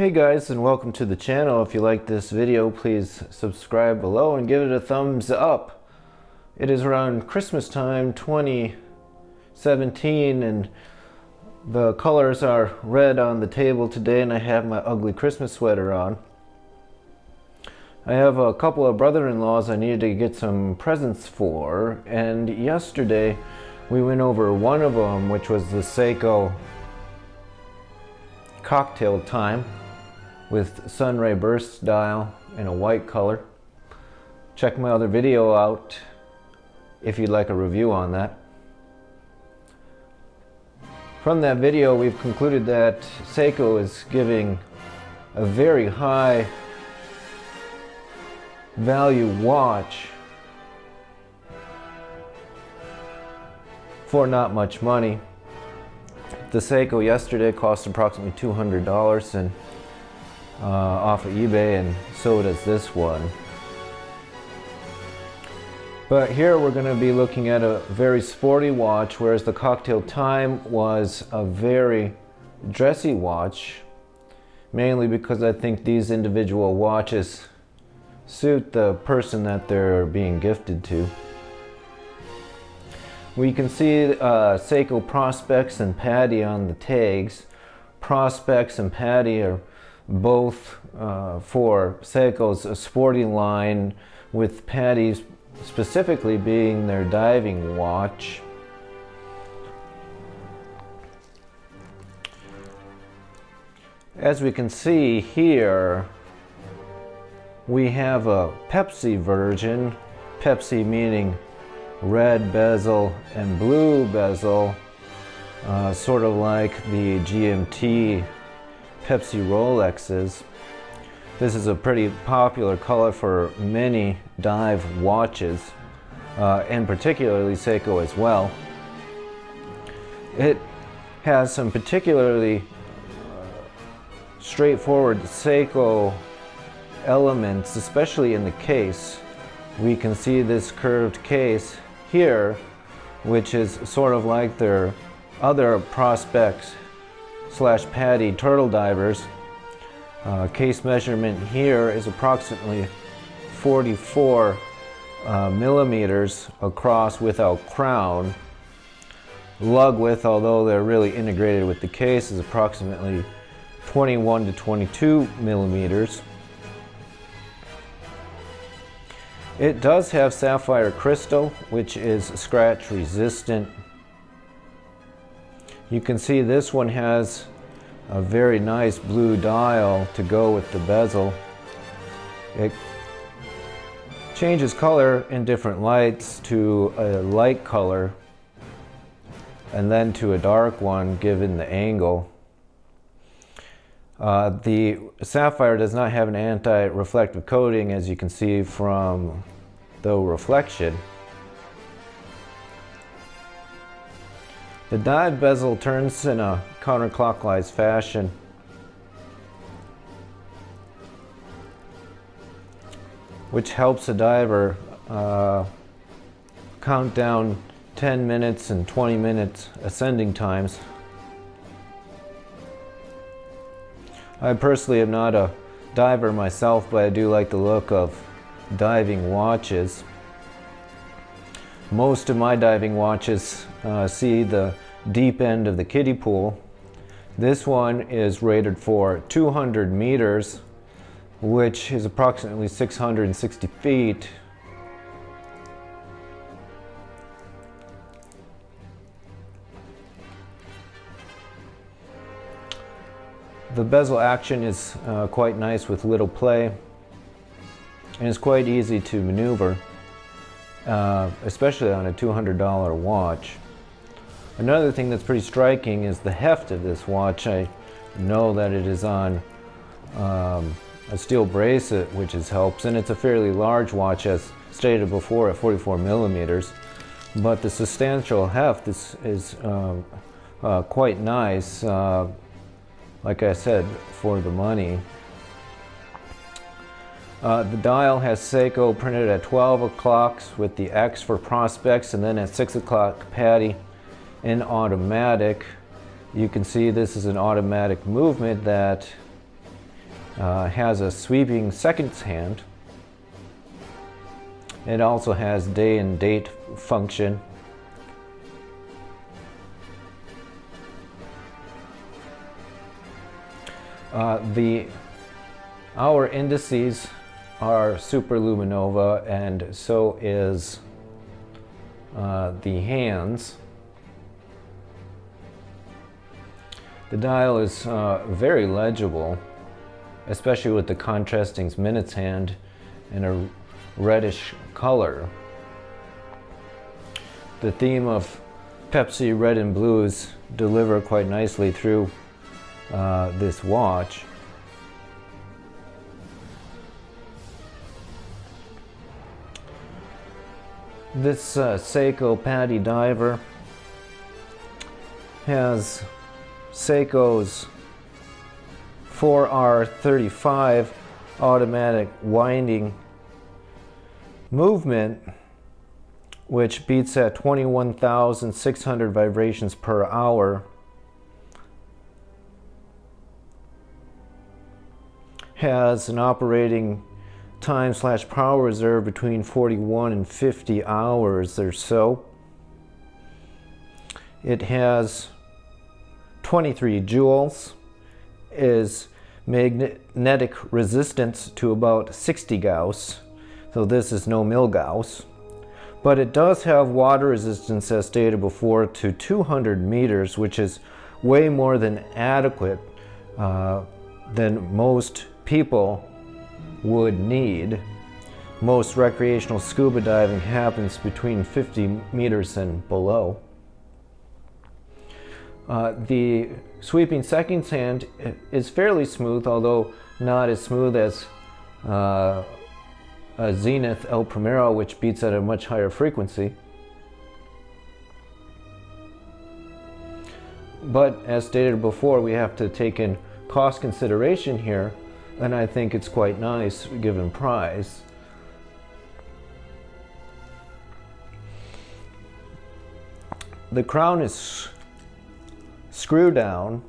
Hey guys, and welcome to the channel. If you like this video, please subscribe below and give it a thumbs up. It is around Christmas time 2017 and the colors are red on the table today, and I have my ugly Christmas sweater on. I have a couple of brother-in-laws I needed to get some presents for, and yesterday we went over one of them, which was the Seiko cocktail time with sunray burst dial in a white color. Check my other video out if you'd like a review on that. From that video, we've concluded that Seiko is giving a very high value watch for not much money. The Seiko yesterday cost approximately $200 and off of eBay, and so does this one. But here we're going to be looking at a very sporty watch, whereas the cocktail time was a very dressy watch, mainly because I think these individual watches suit the person that they're being gifted to. We can see Seiko prospex and Padi on the tags. Prospex and Padi are both for Seiko's sporting line, with Padi's specifically being their diving watch. As we can see here, we have a Pepsi version, Pepsi meaning red bezel and blue bezel, sort of like the GMT Pepsi Rolexes. This is a pretty popular color for many dive watches, and particularly Seiko as well. It has some particularly straightforward Seiko elements, especially in the case. We can see this curved case here, which is sort of like their other prospex / Padi turtle divers. Case measurement here is approximately 44 millimeters across without crown. Lug width, although they're really integrated with the case, is approximately 21 to 22 millimeters. It does have sapphire crystal, which is scratch resistant. You can see this one has a very nice blue dial to go with the bezel. It changes color in different lights to a light color and then to a dark one given the angle. The sapphire does not have an anti-reflective coating, as you can see from the reflection. The dive bezel turns in a counterclockwise fashion. Which helps a diver count down 10 minutes and 20 minutes ascending times. I personally am not a diver myself, but I do like the look of diving watches. Most of my diving watches see the deep end of the kiddie pool. This one is rated for 200 meters, which is approximately 660 feet. The bezel action is quite nice with little play, and it's quite easy to maneuver, especially on a $200 watch. Another thing that's pretty striking is the heft of this watch. I know that it is on a steel bracelet, which helps, and it's a fairly large watch, as stated before, at 44 millimeters. But the substantial heft is quite nice, like I said, for the money. The dial has Seiko printed at 12 o'clock with the X for prospex, and then at 6 o'clock Padi in automatic. You can see this is an automatic movement that has a sweeping seconds hand. It also has day and date function. The hour indices are superluminova, and so is the hands. The dial is very legible, especially with the contrasting minutes hand in a reddish color. The theme of Pepsi red and blues deliver quite nicely through this watch. This Seiko Padi diver has Seiko's 4R35 automatic winding movement, which beats at 21,600 vibrations per hour. Has an operating time/power reserve between 41 and 50 hours or so. It has 23 joules, is magnetic resistance to about 60 Gauss, so this is no mil-Gauss, but it does have water resistance, as stated before, to 200 meters, which is way more than adequate than most people would need. Most recreational scuba diving happens between 50 meters and below. The sweeping seconds hand is fairly smooth, although not as smooth as a Zenith El Primero, which beats at a much higher frequency. But as stated before, we have to take in cost consideration here, and I think it's quite nice given price. The crown is screw down,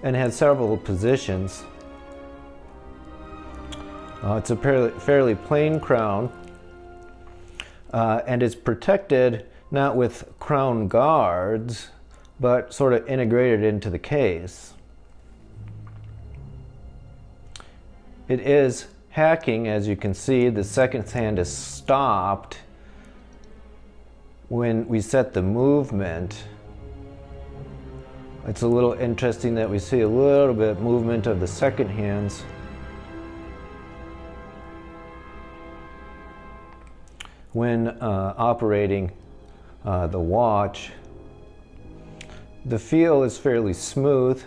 and has several positions. It's a fairly plain crown, and is protected not with crown guards, but sort of integrated into the case. It is hacking, as you can see. The seconds hand is stopped when we set the movement. It's a little interesting that we see a little bit movement of the second hands. When operating the watch. The feel is fairly smooth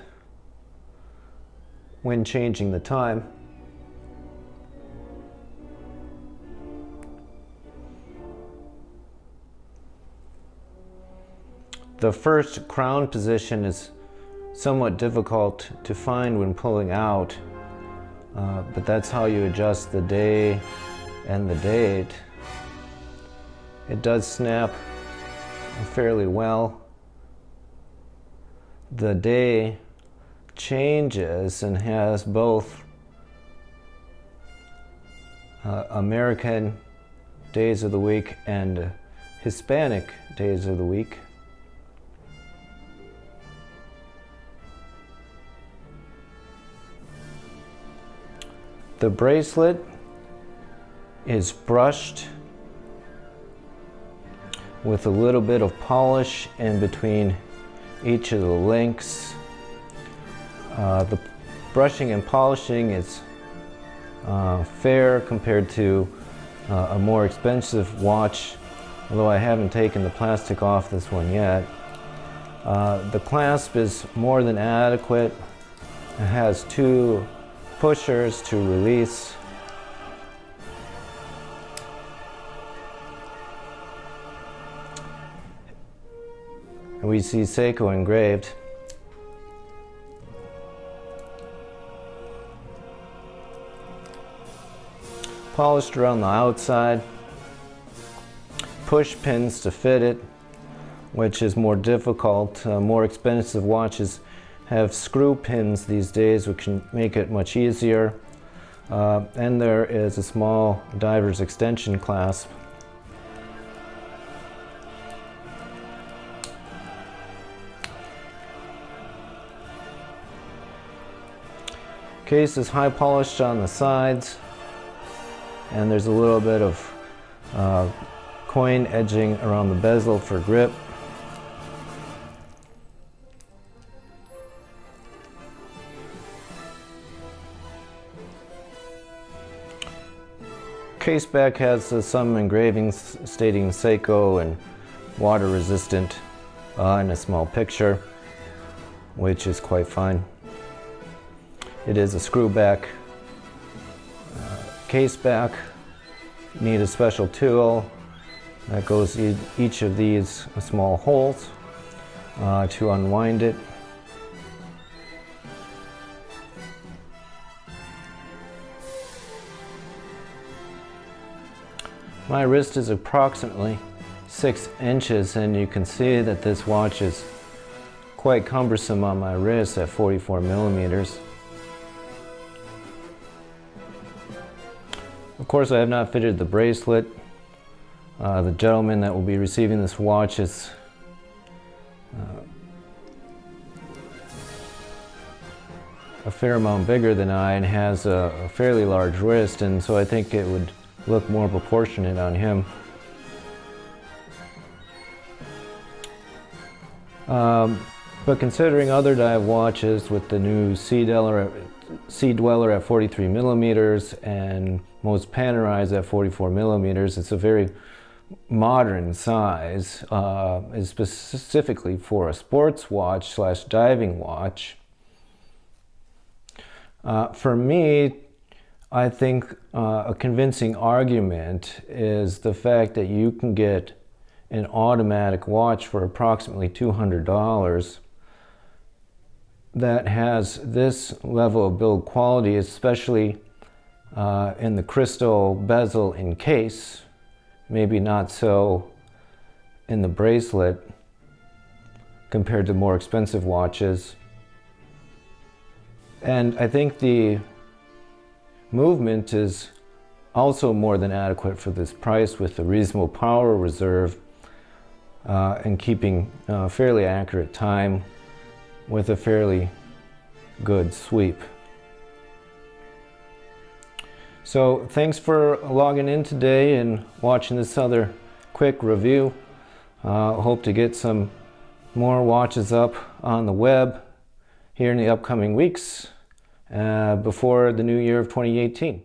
when changing the time. The first crown position is somewhat difficult to find when pulling out, but that's how you adjust the day and the date. It does snap fairly well. The day changes and has both American days of the week and Hispanic days of the week. The bracelet is brushed with a little bit of polish in between each of the links. The brushing and polishing is fair compared to a more expensive watch, although I haven't taken the plastic off this one yet. The clasp is more than adequate. It has two pushers to release. And we see Seiko engraved. Polished around the outside. push pins to fit it, which is more difficult. More expensive watches have screw pins these days, which can make it much easier. And there is a small diver's extension clasp. Case is high polished on the sides, and there's a little bit of coin edging around the bezel for grip. Case back has some engravings stating Seiko and water resistant and a small picture, which is quite fine. It is a screw back case back. You need a special tool that goes in each of these small holes to unwind it. My wrist is approximately 6 inches, and you can see that this watch is quite cumbersome on my wrist at 44 millimeters. Of course, I have not fitted the bracelet. The gentleman that will be receiving this watch is a fair amount bigger than I and has a fairly large wrist, and so I think it would look more proportionate on him. But considering other dive watches with the new Sea Dweller at 43 millimeters and most Panerais at 44 millimeters, it's a very modern size. It's specifically for a sports watch / diving watch. For me, I think a convincing argument is the fact that you can get an automatic watch for approximately $200 that has this level of build quality, especially in the crystal bezel and case, maybe not so in the bracelet compared to more expensive watches. And I think the movement is also more than adequate for this price, with a reasonable power reserve and keeping fairly accurate time with a fairly good sweep. So thanks for logging in today and watching this other quick review. Hope to get some more watches up on the web here in the upcoming weeks before the new year of 2018.